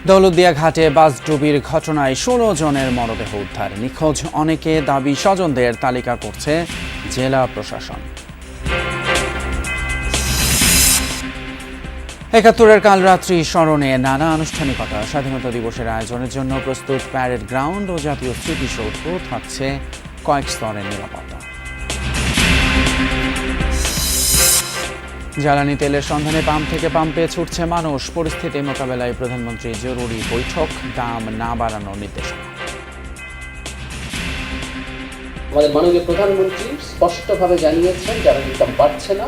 দৌলতদিয়া ঘাটে বাস ডুবির ঘটনায় ১৬ জনের মরদেহ উদ্ধার। নিখোঁজ অনেকে দাবি স্বজনদের তালিকা করছে জেলা প্রশাসন। ৭১-এর কালরাত্রি স্মরণে নানা আনুষ্ঠানিকতা। স্বাধীনতা দিবসের আয়োজনের জন্য প্রস্তুত প্যারেড গ্রাউন্ড ও জাতীয় স্মৃতিসৌধ, থাকছে কয়েক স্তরের নিরাপত্তা। জ্বালানি তেলের সন্ধানে পাম্প থেকে পাম্পে ছুটছে মানুষ। পরিস্থিতি মোকাবেলায় প্রধানমন্ত্রী জরুরি বৈঠক, দাম না বাড়ানোর নির্দেশনা। আমাদের মাননীয় প্রধানমন্ত্রী স্পষ্টভাবে জানিয়েছেন জ্বালানির দাম বাড়ছে না।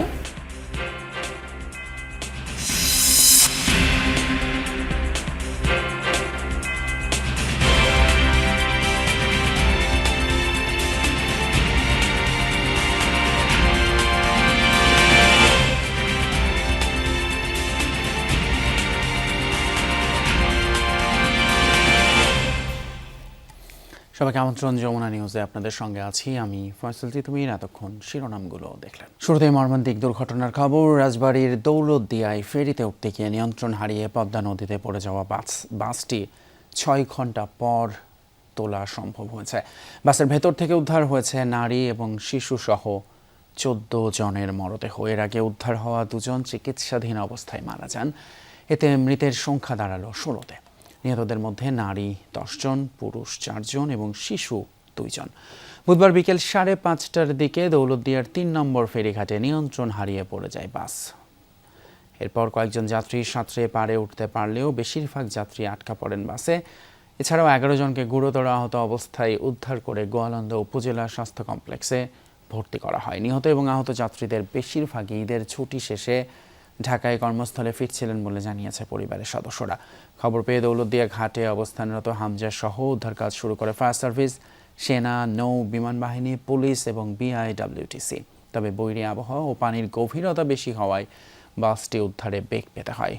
সবাইকে আমন্ত্রণ যমুনা নিউজে, আপনাদের সঙ্গে আছি আমি ফয়সাল তিতুমির। এতক্ষণ শিরোনামগুলো দেখলেন। শুরুতেই মর্মান্তিক দুর্ঘটনার খবর। রাজবাড়ীর দৌলতদিয়ায় ফেরিতে উঠতে গিয়ে নিয়ন্ত্রণ হারিয়ে পদ্মা নদীতে পড়ে যাওয়া বাসটি ৬ ঘন্টা পর তোলা সম্ভব হয়েছে। বাসের ভেতর থেকে উদ্ধার হয়েছে নারী এবং শিশুসহ ১৪ জনের মরদেহ। এর আগে উদ্ধার হওয়া ২ জন চিকিৎসাধীন অবস্থায় মারা যান। এতে মৃতের সংখ্যা দাঁড়ালো ১৬-তে। নিহতদের মধ্যে নারী ১০ জন, পুরুষ ৪ জন এবং শিশু ২ জন। বুধবার বিকেল ৫:৩০টার দিকে দৌলতদিয়ার ৩ নম্বর ফেরিঘাটে নিয়ন্ত্রণ হারিয়ে পড়ে যায় বাস। এরপর কয়েকজন যাত্রী সাঁতরে পাড়ে উঠতে পারলেও বেশিরভাগ যাত্রী আটকা পড়েন বাসে। এছাড়াও ১১ জনকে গুরুতর আহত অবস্থায় উদ্ধার করে গোয়ালন্দ উপজেলা স্বাস্থ্য কমপ্লেক্সে ভর্তি করা হয়। নিহত এবং আহত যাত্রীদের বেশিরভাগই ঈদের ছুটি শেষে ঢাকায় কর্মস্থলে ফিরছিলেন বলে জানিয়েছে পরিবারের সদস্যরা। খবর পেয়ে দৌলতদিয়া ঘাটে অবস্থানরত হামজা সহ উদ্ধার কাজ শুরু করে ফায়ার সার্ভিস, সেনা, নৌ বিমান বাহিনী, পুলিশ এবং বিআইডব্লিউটিসি। তবে বৈরী আবহাওয়া ও পানির গভীরতা বেশি হওয়ায় বাসটি উদ্ধারে বেগ পেতে হয়।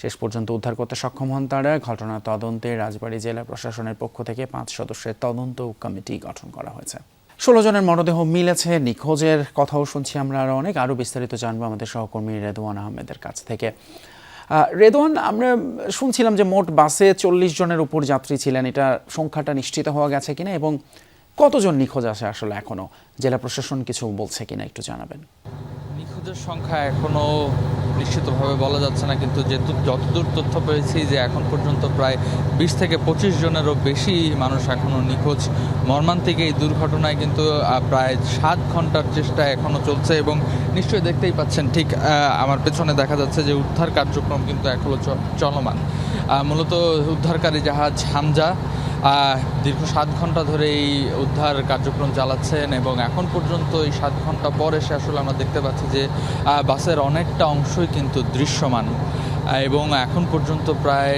শেষ পর্যন্ত উদ্ধার করতে সক্ষম হন তারা। ঘটনা তদন্তে রাজবাড়ী জেলা প্রশাসনের পক্ষ থেকে ৫ সদস্যের তদন্ত কমিটি গঠন করা হয়েছে। ১৬ জনের মরদেহ মিলেছে। নিখোঁজের কথাও শুনছি আমরা আরও বিস্তারিত জানবো আমাদের সহকর্মী রেদওয়ান আহমেদের কাছ থেকে। রেদওয়ান, আমরা শুনছিলাম যে মোট বাসে ৪০ জনের উপর যাত্রী ছিলেন। এটা সংখ্যাটা নিশ্চিত হওয়া গেছে কিনা এবং কতজন নিখোঁজ আছে আসলে এখনো? জেলা প্রশাসন কিছু বলছে কিনা একটু জানাবেন। নিখোঁজের সংখ্যা এখনো নিশ্চিতভাবে বলা যাচ্ছে না, কিন্তু যতদূর তথ্য পেয়েছি যে এখন পর্যন্ত প্রায় ২০ থেকে ২৫ জনেরও বেশি মানুষ এখনও নিখোঁজ। মর্মান্তিক এই দুর্ঘটনায় কিন্তু প্রায় ৭ ঘন্টার চেষ্টা এখনও চলছে এবং নিশ্চয়ই দেখতেই পাচ্ছেন ঠিক আমার পেছনে দেখা যাচ্ছে যে উদ্ধার কার্যক্রম কিন্তু এখনও চলমান। মূলত উদ্ধারকারী জাহাজ হামজা দীর্ঘ ৭ ঘন্টা ধরে এই উদ্ধার কার্যক্রম চালাচ্ছেন এবং এখন পর্যন্ত এই ৭ ঘন্টা পর এসে আসলে আমরা দেখতে পাচ্ছি যে বাসের অনেকটা অংশই কিন্তু দৃশ্যমান এবং এখন পর্যন্ত প্রায়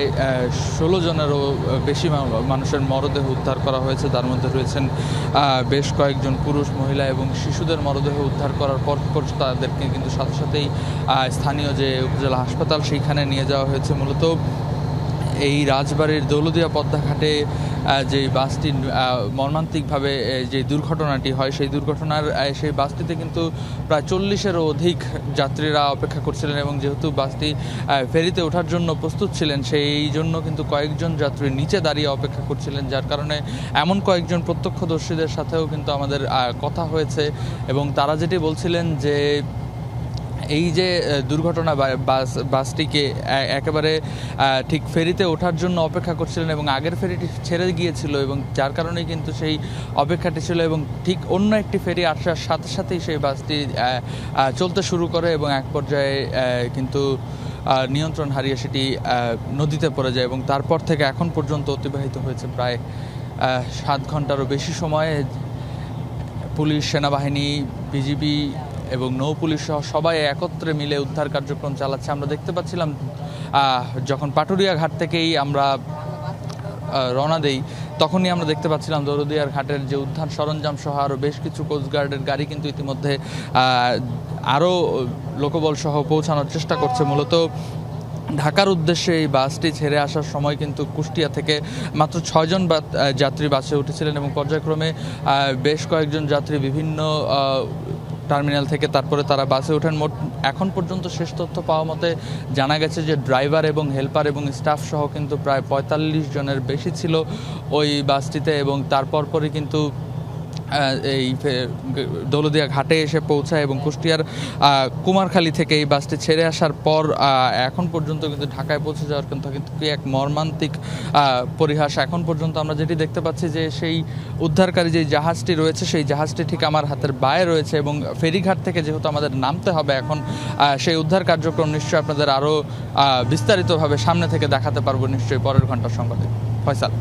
১৬ জনেরও বেশি মানুষের মরদেহ উদ্ধার করা হয়েছে। তার মধ্যে রয়েছেন বেশ কয়েকজন পুরুষ, মহিলা এবং শিশুদের মরদেহ উদ্ধার করার পর তাদেরকে কিন্তু সাথে সাথেই স্থানীয় যে উপজেলা হাসপাতাল সেইখানে নিয়ে যাওয়া হয়েছে। মূলত এই রাজবাড়ির দৌলতদিয়া পদ্মাঘাটে যে বাসটি মর্মান্তিকভাবে যে দুর্ঘটনাটি হয় সেই বাসটিতে কিন্তু প্রায় ৪০-এরও অধিক যাত্রীরা অপেক্ষা করছিলেন এবং যেহেতু বাসটি ফেরিতে ওঠার জন্য প্রস্তুত ছিলেন সেই জন্য কিন্তু কয়েকজন যাত্রী নিচে দাঁড়িয়ে অপেক্ষা করছিলেন, যার কারণে এমন কয়েকজন প্রত্যক্ষদর্শীদের সাথেও কিন্তু আমাদের কথা হয়েছে এবং তারা যেটি বলছিলেন যে এই যে দুর্ঘটনা বাসটিকে একেবারে ঠিক ফেরিতে ওঠার জন্য অপেক্ষা করছিলেন এবং আগের ফেরিটি ছেড়ে গিয়েছিল এবং যার কারণেই কিন্তু সেই অপেক্ষাটি ছিল এবং ঠিক অন্য একটি ফেরি আসার সাথে সাথেই সেই বাসটি চলতে শুরু করে এবং এক পর্যায়ে কিন্তু নিয়ন্ত্রণ হারিয়ে সেটি নদীতে পড়ে যায় এবং তারপর থেকে এখন পর্যন্ত অতিবাহিত হয়েছে প্রায় ৭ ঘন্টারও বেশি সময়। পুলিশ, সেনাবাহিনী, বিজিবি এবং নৌ পুলিশ সহ সবাই একত্রে মিলে উদ্ধার কার্যক্রম চালাচ্ছে। আমরা দেখতে পাচ্ছিলাম যখন পাটুরিয়া ঘাট থেকেই আমরা রওনা দেই তখনই আমরা দেখতে পাচ্ছিলাম দৌলতদিয়ার ঘাটের যে উদ্ধার সরঞ্জাম সহ আরও বেশ কিছু কোস্টগার্ডের গাড়ি কিন্তু ইতিমধ্যে আরও লোকবল সহ পৌঁছানোর চেষ্টা করছে। মূলত ঢাকার উদ্দেশ্যে এই বাসটি ছেড়ে আসার সময় কিন্তু কুষ্টিয়া থেকে মাত্র ৬ জন যাত্রী বাসে উঠেছিলেন এবং পর্যায়ক্রমে বেশ কয়েকজন যাত্রী বিভিন্ন টার্মিনাল থেকে তারপরে তারা বাসে ওঠেন। মোট এখন পর্যন্ত শেষ তথ্য পাওয়া মতে জানা গেছে যে ড্রাইভার এবং হেল্পার এবং স্টাফ সহ কিন্তু প্রায় ৪৫ জনের বেশি ছিল ওই বাসটিতে, এবং তারপর পরে কিন্তু এই দৌলতদিয়া ঘাটে এসে পৌঁছায় এবং কুষ্টিয়ার কুমারখালী থেকে এই বাসটি ছেড়ে আসার পর এখন পর্যন্ত কিন্তু ঢাকায় পৌঁছে যাওয়ার কিন্তু এক মর্মান্তিক পরিহাস। এখন পর্যন্ত আমরা যেটি দেখতে পাচ্ছি যে সেই উদ্ধারকারী যে জাহাজটি রয়েছে সেই জাহাজটি ঠিক আমার হাতের বায়ে রয়েছে, এবং ফেরিঘাট থেকে যেহেতু আমাদের নামতে হবে এখন, সেই উদ্ধার কার্যক্রম নিশ্চয়ই আপনাদের আরও বিস্তারিতভাবে সামনে থেকে দেখাতে পারবো নিশ্চয়ই পরের ঘন্টার সংবাদে। ফয়সাল।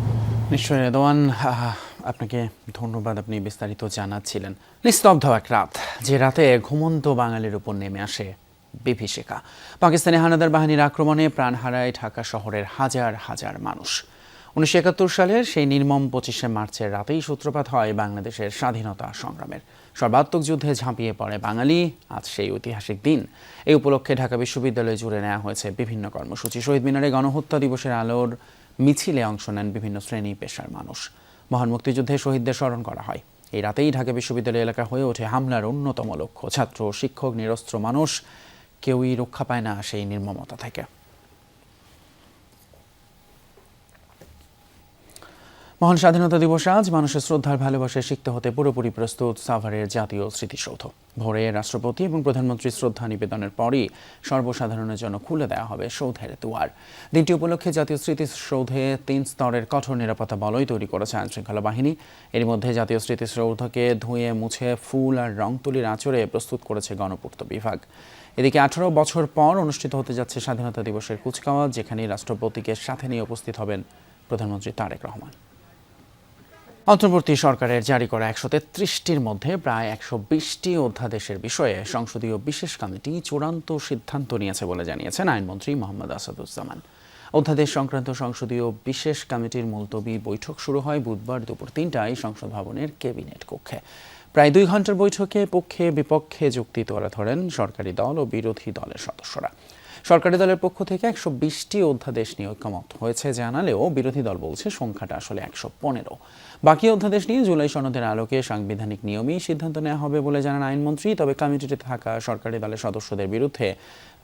নিশ্চয়ই রেদওয়ান, আপনাকে ধন্যবাদ, আপনি বিস্তারিত জানাচ্ছিলেন। নিস্তব্ধ এক রাত, যে রাতে ঘুমন্ত বাঙালির উপর নেমে আসে বিভীষিকা। পাকিস্তানি হানাদার বাহিনীর আক্রমণে প্রাণ হারায় ঢাকা শহরের হাজার হাজার মানুষ। 1971 সালের সেই নির্মম 25শে মার্চের রাতেই সূত্রপাত হয় বাংলাদেশের স্বাধীনতা সংগ্রামের। সর্বাত্মক যুদ্ধে ঝাঁপিয়ে পড়ে বাঙালি। আজ সেই ঐতিহাসিক দিন। এই উপলক্ষে ঢাকা বিশ্ববিদ্যালয় জুড়ে নেওয়া হয়েছে বিভিন্ন কর্মসূচি। শহীদ মিনারে গণহত্যা দিবসের আলোর মিছিলে অংশ নেন বিভিন্ন শ্রেণী পেশার মানুষ। মহান মুক্তিযুদ্ধে শহীদদের স্মরণ করা হয়। এই রাতেই ঢাকা বিশ্ববিদ্যালয় এলাকা হয়ে ওঠে হামলার অন্যতম লক্ষ্য। ছাত্র, শিক্ষক, নিরস্ত্র মানুষ কেউই রক্ষা পায় না সেই নির্মমতা থেকে। মহান স্বাধীনতা দিবস আজ মানুষের শ্রদ্ধার ভালোবাসায় সিক্ত হতে পুরোপুরি প্রস্তুত সাভারের জাতীয় স্মৃতিসৌধ। ভোরে রাষ্ট্রপতি এবং প্রধানমন্ত্রী শ্রদ্ধা নিবেদনের পরই সর্বসাধারণের জন্য খুলে দেওয়া হবে সৌধের দুয়ার। দিনটি উপলক্ষে জাতীয় স্মৃতিসৌধে 3 স্তরের কঠোর নিরাপত্তা বলয় তৈরি করেছে আইনশৃঙ্খলা বাহিনী। এর মধ্যে জাতীয় স্মৃতিসৌধকে ধুয়ে মুছে ফুল আর রং তুলির আঁচড়ে প্রস্তুত করেছে গণপূর্ত বিভাগ। এদিকে 18 বছর পর অনুষ্ঠিত হতে যাচ্ছে স্বাধীনতা দিবসের কুচকাওয়াজ, যেখানে রাষ্ট্রপতিকে সাথে নিয়ে উপস্থিত হবেন প্রধানমন্ত্রী তারেক রহমান। অন্তর্বর্তী সরকারের জারি করা 133টির মধ্যে প্রায় 120টি অধ্যাদেশের বিষয়ে সংসদীয় বিশেষ কমিটি চূড়ান্ত সিদ্ধান্ত নিয়েছে বলে জানিয়েছেন আইনমন্ত্রী মোহাম্মদ আসাদুজ্জামান। অধ্যাদেশ সংক্রান্ত সংসদীয় বিশেষ কমিটির মুলতবি বৈঠক শুরু হয় বুধবার দুপুর 3টায় সংসদ ভবনের ক্যাবিনেট কক্ষে। প্রায় 2 ঘন্টার বৈঠকে পক্ষে বিপক্ষে যুক্তি তুলে ধরেন সরকারি দল ও বিরোধী দলের সদস্যরা। সরকারি দলের পক্ষ থেকে 120টি অধ্যাদেশ নিয়ে ঐকমত্য হয়েছে জানালেও বিরোধী দল বলছে সংখ্যাটা আসলে 115। বাকি অধ্যাদেশ নিয়ে জুলাই সনদের আলোকে সাংবিধানিক নিয়মেই সিদ্ধান্ত নেওয়া হবে বলে জানান আইনমন্ত্রী। তবে কমিটিতে থাকা সরকারি দলের সদস্যদের বিরুদ্ধে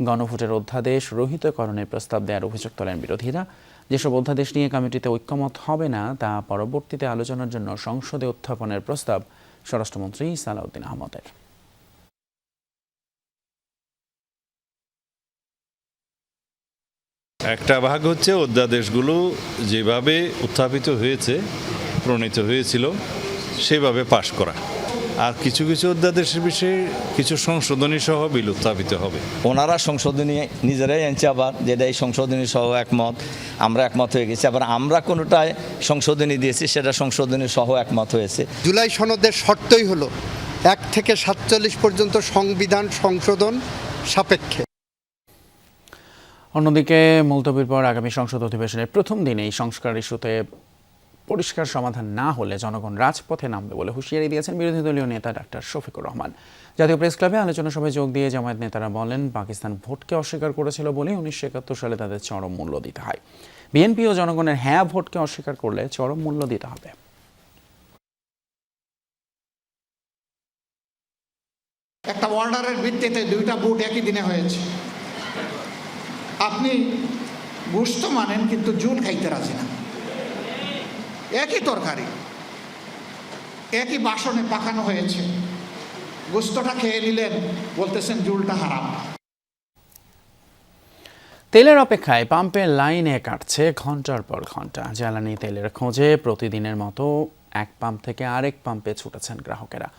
গণভোটের অধ্যাদেশ রহিতকরণের প্রস্তাব দেওয়ার অভিযোগ তোলেন বিরোধীরা। যেসব অধ্যাদেশ নিয়ে কমিটিতে ঐকমত হবে না তা পরবর্তীতে আলোচনার জন্য সংসদে উত্থাপনের প্রস্তাব স্বরাষ্ট্রমন্ত্রী সালাউদ্দিন আহমদের। একটা ভাগ হচ্ছে অধ্যাদেশগুলো যেভাবে উত্থাপিত হয়েছে, প্রণীত হয়েছিল সেভাবে পাশ করা, আর কিছু কিছু অধ্যাদেশের বিষয়ে কিছু সংশোধনী সহ বিল উত্থাপিত হবে। ওনারা সংশোধনী নিজেরাই আনছে, আবার যেটা এই সংশোধনী সহ একমত, আমরা একমত হয়ে গেছি। আবার আমরা কোনোটায় সংশোধনী দিয়েছি, সেটা সংশোধনী সহ একমত হয়েছে। জুলাই সনদের শর্তই হলো 1 থেকে 47 পর্যন্ত সংবিধান সংশোধন সাপেক্ষে। অন্যদিকে মুলতবির পর আগামী সংসদ অধিবেশনের প্রথম দিনেই সংস্কার ইস্যুতে পরিষ্কার সমাধান না হলে জনগণ রাজপথে নামবে বলে হুঁশিয়ারি দিয়েছেন বিরোধী দলীয় নেতা ডাক্তার শফিকুর রহমান। জাতীয় প্রেস ক্লাবে আলোচনা সভায় যোগ দিয়ে জামায়াত নেতারা বলেন, পাকিস্তান ভোটকে অস্বীকার করেছিল বলে 1971 সালে তাদের চরম মূল্য দিতে হয়। বিএনপি ও জনগণের হ্যাঁ ভোটকে অস্বীকার করলে চরম মূল্য দিতে হবে। একটা অর্ডারের ভিত্তিতে 2টা ভোট একই দিনে হয়েছে। আপনি গোশত মানেন কিন্তু জুল খাইতে রাজি না। একই তরকারি একই বাসনে পাকানো হয়েছে, গোশতটা খেয়ে নিলেন, বলতেছেন জুলটা হারাম। তেলের অপেক্ষায় পাম্পের লাইনে কাটছে ঘন্টার পর ঘন্টা। জ্বালানি তেলের খোঁজে প্রতিদিনের মতো এক পাম্প থেকে আরেক পাম্পে ছুটেছেন গ্রাহকেরা।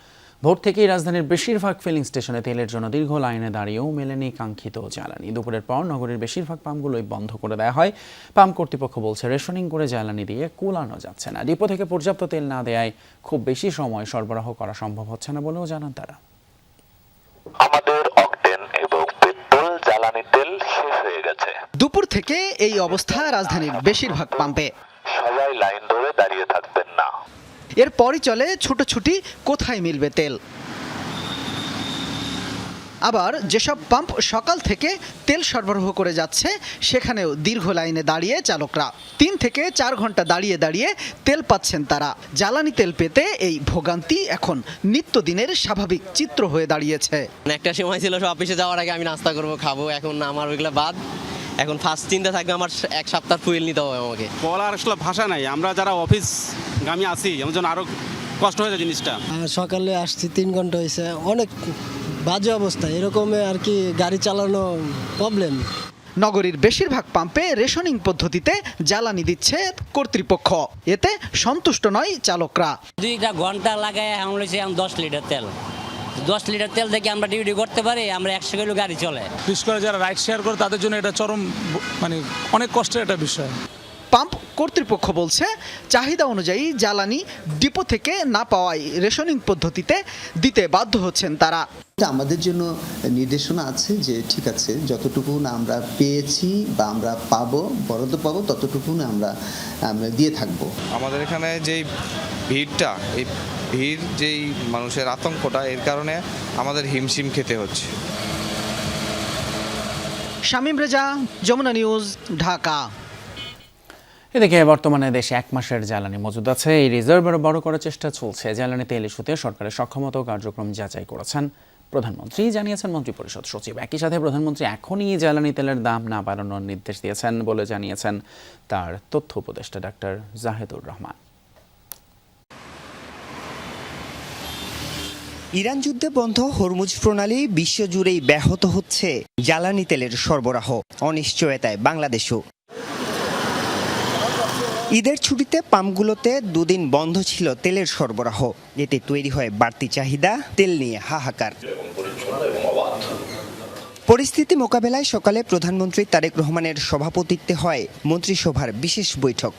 ভোর থেকেই রাজধানীর বেশিরভাগ ফিলিং স্টেশনে তেলের জন্য দীর্ঘ লাইনে দাঁড়িয়েও মেলেনি কাঙ্ক্ষিত জ্বালানি। দুপুরের পর নগরীর বেশিরভাগ পাম্পগুলোই বন্ধ করে দেওয়া হয়। পাম্প কর্তৃপক্ষ বলছে, রেশনিং করে জ্বালানি দিয়ে কুলানো যাচ্ছে না। ডিপো থেকে পর্যাপ্ত তেল না দেওয়ায় খুব বেশি সময় সরবরাহ করা সম্ভব হচ্ছে না বলেও জানান তারা। আমাদের অকটেন এবং পেট্রোল জ্বালানি তেল শেষ হয়ে গেছে। দুপুর থেকে এই অবস্থা রাজধানীর বেশিরভাগ পাম্পে। সবাই লাইন ধরে দাঁড়িয়ে থাকবেন না। এরপরই চলে ছুটোছুটি কোথায় মিলবে তেল। আবার যেসব পাম্প সকাল থেকে তেল সরবরাহ করে যাচ্ছে সেখানেও দীর্ঘ লাইনে দাঁড়িয়ে চালকরা 3 থেকে 4 ঘন্টা দাঁড়িয়ে দাঁড়িয়ে তেল পাচ্ছেন তারা। জ্বালানি তেল পেতে এই ভোগান্তি এখন নিত্যদিনের স্বাভাবিক চিত্র হয়ে দাঁড়িয়েছে। একটা সময় ছিল সব অফিসে যাওয়ার আগে আমি নাস্তা করব, খাবো, এখন আমার ওইগুলো বাদ। এখন ফার্স্ট চিন্তা থাকবে আমার 1 সপ্তাহ ফুয়েল নিতে হবে আমাকে। বলার আসলে ভাষা নাই, আমরা যারা অফিসগামী আছি আমার জন্য আরও কষ্ট হয়েছে জিনিসটা। সকালে আসছি 3 ঘন্টা হয়েছে, অনেক বাজে অবস্থা, এরকম আর কি গাড়ি চালানো প্রবলেম। নগরীর বেশিরভাগ পাম্পে রেশনিং পদ্ধতিতে জ্বালানি দিচ্ছে কর্তৃপক্ষ, এতে সন্তুষ্ট নয় চালকরা। 2 ঘন্টা লাগায় আমরা 10 লিটার তেল, 10 লিটার তেল থেকে আমরা ডিউটি করতে পারি, আমরা 100 কিলো গাড়ি চলে। বিশেষ করে যারা রাইড শেয়ার করে তাদের জন্য এটা চরম অনেক কষ্টের একটা বিষয়। পাম্প কর্তৃপক্ষ বলছে চাহিদা অনুযায়ী জ্বালানি ডিপো থেকে না পাওয়ায় রেশনিং পদ্ধতিতে দিতে বাধ্য হচ্ছেন তারা। আমাদের জন্য নির্দেশনা আছে যে ঠিক আছে, যতটুকু না আমরা পেয়েছি বা আমরা পাবো, বরাদ্দ পাবো, ততটুকু না আমরা দিয়ে থাকবো। আমাদের এখানে যেই ভিড়টা, এই ভিড় যেই মানুষের আতঙ্কটা, এর কারণে আমাদের হিমশিম খেতে হচ্ছে। শামীম রেজা, যমুনা নিউজ, ঢাকা। এদিকে বর্তমানে দেশে 1 মাসের জ্বালানি মজুদ আছে। এই রিজার্ভ আরও বড় করার চেষ্টা চলছে। জ্বালানি তেল ইস্যুতে সরকারের সক্ষমতা ও কার্যক্রম যাচাই করেছেন প্রধানমন্ত্রী, জানিয়েছেন মন্ত্রিপরিষদ সচিব। একই সাথে প্রধানমন্ত্রী এখনই জ্বালানি তেলের দাম না বাড়ানোর নির্দেশ দিয়েছেন বলে জানিয়েছেন তার তথ্য উপদেষ্টা ডাক্তার জাহেদুর রহমান। ইরান যুদ্ধে বন্ধ হরমুজ প্রণালী বিশ্বজুড়েই ব্যাহত হচ্ছে জ্বালানি তেলের সরবরাহ, অনিশ্চয়তায় বাংলাদেশও। ঈদের ছুটিতে পাম্পগুলোতে 2 দিন বন্ধ ছিল তেলের সরবরাহ, এতে তৈরি হয় বাড়তি চাহিদা, তেল নিয়ে হাহাকার। পরিস্থিতি মোকাবেলায় সকালে প্রধানমন্ত্রী তারেক রহমানের সভাপতিত্বে হয় মন্ত্রিসভার বিশেষ বৈঠক।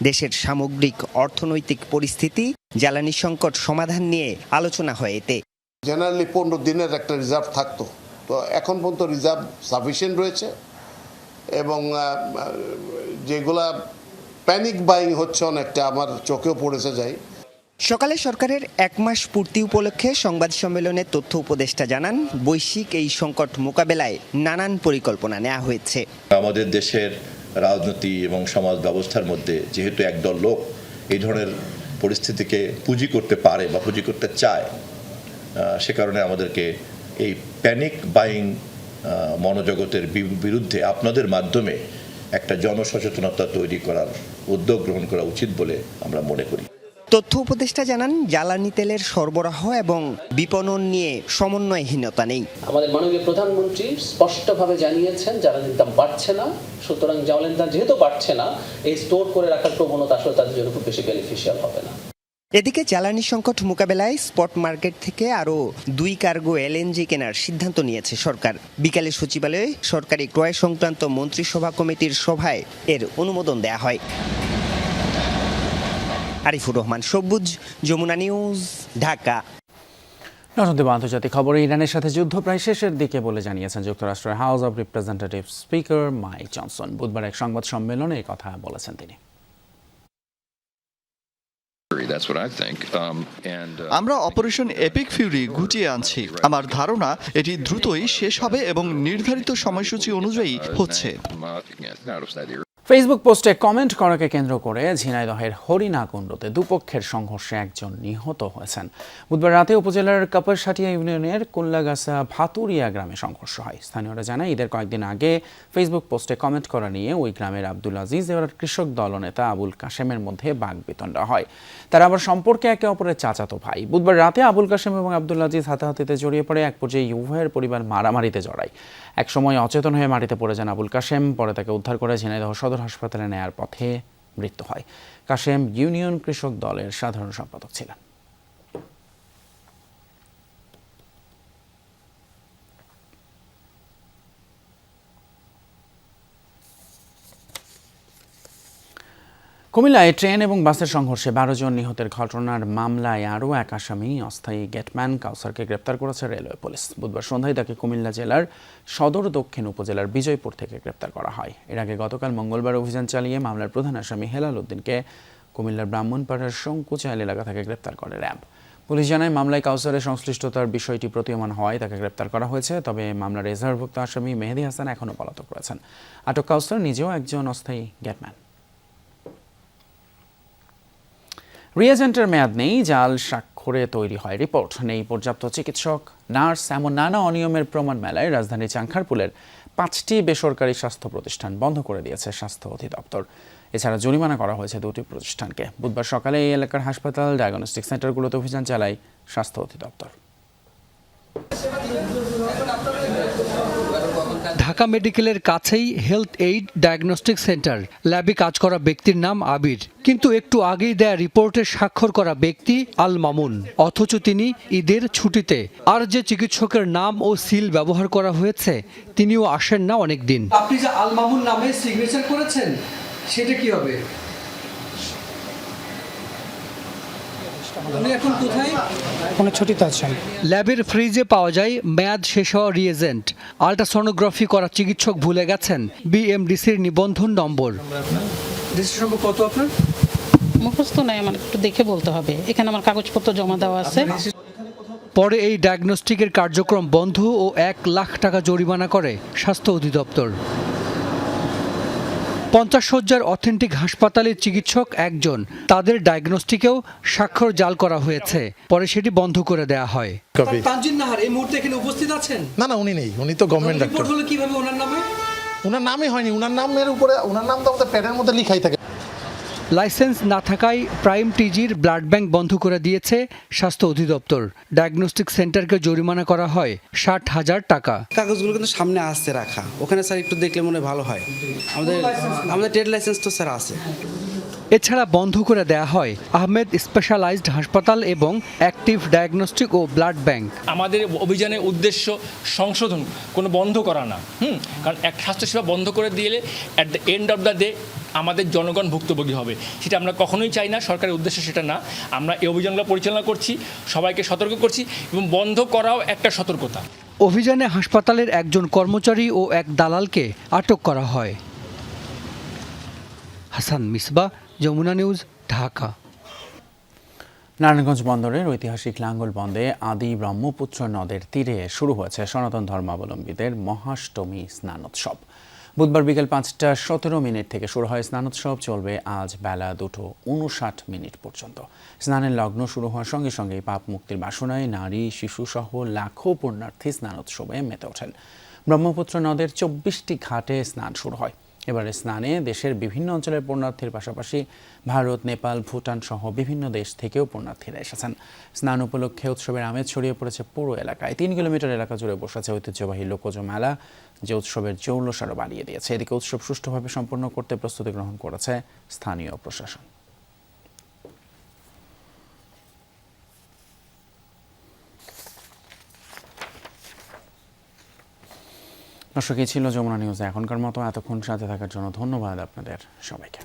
দেশের সামগ্রিক অর্থনৈতিক পরিস্থিতি, জ্বালানি সংকট সমাধান নিয়ে আলোচনা হয় এতে। জেনারেলি 15 দিনের একটা রিজার্ভ থাকতো, তো এখন পর্যন্ত রিজার্ভ সাফিসিয়েন্ট রয়েছে এবং যেগুলা প্যানিক বাইং হচ্ছে অনেকটা, আমার চোখেও পড়েছে যায়। সকালে সরকারের 1 মাস পূর্তি উপলক্ষে সংবাদ সম্মেলনে তথ্য উপদেষ্টা জানান, বৈশ্বিক এই সংকট মোকাবেলায় নানান পরিকল্পনা নেওয়া হয়েছে। আমাদের দেশের রাজনীতি এবং সমাজ ব্যবস্থার মধ্যে যেহেতু একদল লোক এই ধরনের পরিস্থিতিকে পুঁজি করতে পারে বা পুঁজি করতে চায়, সে কারণে আমাদেরকে এই প্যানিক বাইং মনোজগতের বিরুদ্ধে আপনাদের মাধ্যমে একটা জনসচেতনতা তৈরি করার উদ্যোগ গ্রহণ করা উচিত বলে আমরা মনে করি। তথ্য উপদেষ্টা জানান, জ্বালানি তেলের সরবরাহ এবং বিপণন নিয়ে সমন্বয়হীনতা নেই। আমাদের মাননীয় প্রধানমন্ত্রী স্পষ্টভাবে জানিয়েছেন জ্বালানির দাম বাড়ছে না, সুতরাং জ্বালানির দাম যেহেতু বাড়ছে না, এই স্টোর করে রাখার প্রবণতা আসলে তাদের জন্য খুব বেশি বেনিফিশিয়াল হবে না। এদিকে জ্বালানি সংকট মোকাবেলায় স্পট মার্কেট থেকে আরও 2 কার্গো এলএনজি কেনার সিদ্ধান্ত নিয়েছে সরকার। বিকালে সচিবালয়ে সরকারি ক্রয় সংক্রান্ত মন্ত্রিসভা কমিটির সভায় এর অনুমোদন দেয়া হয়। আরিফুর রহমান সবুজ, যমুনা নিউজ, ঢাকা। নজর আন্তর্জাতিক খবরে ইরানের সাথে যুদ্ধ প্রায় শেষের দিকে বলে জানিয়েছেন যুক্তরাষ্ট্রের house of representative speaker mic Johnson. বুধবার এক সংবাদ সম্মেলনে এই কথা বলেছেন তিনি। আমরা অপারেশন এপিক ফিউরি গুটিয়ে আনছি। আমার ধারণা এটি দ্রুতই শেষ হবে এবং নির্ধারিত সময়সূচি অনুযায়ী হচ্ছে। ফেসবুক পোস্টে কমেন্ট করাকে কেন্দ্র করে ঝিনাইদহের হরিণাকুণ্ডতে দুপক্ষের সংঘর্ষে একজন নিহত হয়েছেন। বুধবার রাতে উপজেলার কাপারসাটিয়া ইউনিয়নের কুল্লাগাছা ভাতুরিয়া গ্রামে সংঘর্ষ হয়। স্থানীয়রা জানায়, ঈদের কয়েকদিন আগে ফেসবুক পোস্টে কমেন্ট করা নিয়ে ওই গ্রামের আব্দুল আজিজ এবং কৃষক দলনেতা আবুল কাশেমের মধ্যে বাকবিতণ্ডা হয়। তারা আবার সম্পর্কে একে অপরের চাচাতো ভাই। বুধবার রাতে আবুল কাশেম এবং আব্দুল আজিজ হাতাহাতিতে জড়িয়ে পড়ে। এক পর্যায়ে উভয়ের পরিবার মারামারিতে জড়ায়। এক সময় অচেতন হয়ে মাটিতে পড়ে যান আবুল কাশেম। পরে তাকে উদ্ধার করে ঝিনাইদহ সদর হাসপাতালে নেয়ার পথে মৃত্যু হয়। কাশেম ইউনিয়ন কৃষক দলের সাধারণ সম্পাদক ছিলেন। কুমিল্লায় ট্রেন এবং বাসের সংঘর্ষে 12 জন নিহতের ঘটনার মামলায় আরও এক আসামি অস্থায়ী গেটম্যান কাউসারকে গ্রেপ্তার করেছে রেলওয়ে পুলিশ। বুধবার সন্ধ্যায় তাকে কুমিল্লা জেলার সদর দক্ষিণ উপজেলার বিজয়পুর থেকে গ্রেপ্তার করা হয়। এর আগে গতকাল মঙ্গলবার অভিযান চালিয়ে মামলার প্রধান আসামি হেলাল উদ্দিনকে কুমিল্লার ব্রাহ্মণপাড়ার শঙ্কুচাইল এলাকা থেকে গ্রেপ্তার করে র্যাব। পুলিশ জানায় মামলায় কাউসারের সংশ্লিষ্টতার বিষয়টি প্রতীয়মান হওয়ায় তাকে গ্রেপ্তার করা হয়েছে। তবে মামলার এজাহারভুক্ত আসামি মেহেদী হাসান এখনও পলাতক রয়েছেন। আটক কাউসার নিজেও একজন অস্থায়ী গেটম্যান। রিয়েজেন্টের মেয়াদ নেই, জাল স্বাক্ষরে তৈরি হয় রিপোর্ট, নেই পর্যাপ্ত চিকিৎসক, নার্স, এমন নানা অনিয়মের প্রমাণ মেলায় রাজধানীর চাংখারপুলের 5টি বেসরকারি স্বাস্থ্য প্রতিষ্ঠান বন্ধ করে দিয়েছে স্বাস্থ্য অধিদপ্তর। এছাড়া জরিমানা করা হয়েছে 2টি প্রতিষ্ঠানকে। বুধবার সকালে এই এলাকার হাসপাতাল, ডায়াগনস্টিক সেন্টারগুলোতে অভিযান চালায় স্বাস্থ্য অধিদপ্তর। ঢাকা মেডিকেলের কাছেই হেলথ এইড ডায়াগনস্টিক সেন্টার। ল্যাবে কাজ করা ব্যক্তির নাম আবির, কিন্তু একটু আগেই দেয়া রিপোর্টে স্বাক্ষর করা ব্যক্তি আল মামুন, অথচ তিনি ঈদের ছুটিতে। আর যে চিকিৎসকের নাম ও সিল ব্যবহার করা হয়েছে তিনিও আসেন না অনেক দিন। আপনি যে আল মামুন নামে সিগনেচার করেছেন সেটা কি হবে? ল্যাবের ফ্রিজে পাওয়া যায় মেয়াদ শেষ হওয়া রিয়েজেন্ট। আল্ট্রাসনোগ্রাফি করা চিকিৎসক ভুলে গেছেন বিএমডিসির নিবন্ধন নম্বর। কত আপনার মুখস্থ নাই, আমার একটু দেখে বলতে হবে। এখানে আমার কাগজপত্র জমা দেওয়া আছে। পরে এই ডায়াগনস্টিকের কার্যক্রম বন্ধ ও 1 লাখ টাকা জরিমানা করে স্বাস্থ্য অধিদপ্তর। 50 শয্যার অথেন্টিক হাসপাতালের চিকিৎসক একজন, তাদের ডায়াগনস্টিকেও স্বাক্ষর জাল করা হয়েছে। পরে সেটি বন্ধ করে দেয়া হয়। তানজিন নাহার এই মুহূর্তে এখানে উপস্থিত আছেন? না, উনি নেই, উনি তো গভর্নমেন্ট ডাক্তার। রিপোর্ট হলো কিভাবে ওনার নামে? ওনার নামই হয়নি, ওনার নামের উপরে ওনার নাম তো আমাদের প্যাডের মধ্যে লেখাই থাকে। লাইসেন্স না থাকায় প্রাইম টিজির ব্লাড ব্যাংক বন্ধ করে দিয়েছে স্বাস্থ্য অধিদপ্তর। ডায়াগনস্টিক সেন্টারকে জরিমানা করা হয় 60,000 টাকা। কাগজগুলো কিন্তু সামনে আসছে রাখা, ওখানে স্যার একটু দেখলে মনে ভালো হয়। আমাদের ট্রেড লাইসেন্স তো স্যার আছে। এছাড়া বন্ধ করে দেয়া হয় আহমেদ স্পেশালাইজড হাসপাতাল এবং অ্যাক্টিভ ডায়াগনস্টিক ও ব্লাড ব্যাংক। আমাদের অভিযানের উদ্দেশ্য সংশোধন, কোনো বন্ধ করা না। কারণ এক স্বাস্থ্যসেবা বন্ধ করে দিলে at the end of the day আমাদের জনগণ ভুক্তভোগী হবে, সেটা আমরা কখনোই চাই না। সরকারের উদ্দেশ্য সেটা না। আমরা এই অভিযানগুলো পরিচালনা করছি, সবাইকে সতর্ক করছি এবং বন্ধ করাও একটা সতর্কতা। অভিযানে হাসপাতালের একজন কর্মচারী ও এক দালালকে আটক করা হয়। হাসান মিসবা, যমুনা নিউজ, ঢাকা। নারায়ণগঞ্জ বন্দরের ঐতিহাসিক লাঙ্গল বন্দে আদি ব্রহ্মপুত্র নদের তীরে শুরু হয়েছে সনাতন ধর্মাবলম্বীদের মহাষ্টমী স্নানোৎসব। বুধবার বিকেল 5:17 থেকে শুরু হয় স্নানোৎসব, চলবে আজ বেলা 2:59 পর্যন্ত। স্নানের লগ্ন শুরু হওয়ার সঙ্গে সঙ্গেই পাপ মুক্তির বাসনায় নারী, শিশুসহ লাখো পুণ্যার্থী স্নানোৎসবে মেতে ওঠেন। ব্রহ্মপুত্র নদের 24টি ঘাটে স্নান শুরু হয়। এবারে স্নানে দেশের বিভিন্ন অঞ্চলের পুণ্যার্থীর পাশাপাশি ভারত, নেপাল, ভুটান সহ বিভিন্ন দেশ থেকেও পুণ্যার্থীরা এসেছেন। স্নান উপলক্ষে উৎসবের আমেজ ছড়িয়ে পড়েছে পুরো এলাকায়। 3 কিলোমিটার এলাকা জুড়ে বসেছে ঐতিহ্যবাহী লোকজ মেলা, যে উৎসবের জৌলস আরও বাড়িয়ে দিয়েছে। এদিকে উৎসব সুষ্ঠুভাবে সম্পন্ন করতে প্রস্তুতি গ্রহণ করেছে স্থানীয় প্রশাসন। দর্শক, এই ছিল যমুনা নিউজে এখনকার মতো। এতক্ষণ সাথে থাকার জন্য ধন্যবাদ আপনাদের সবাইকে।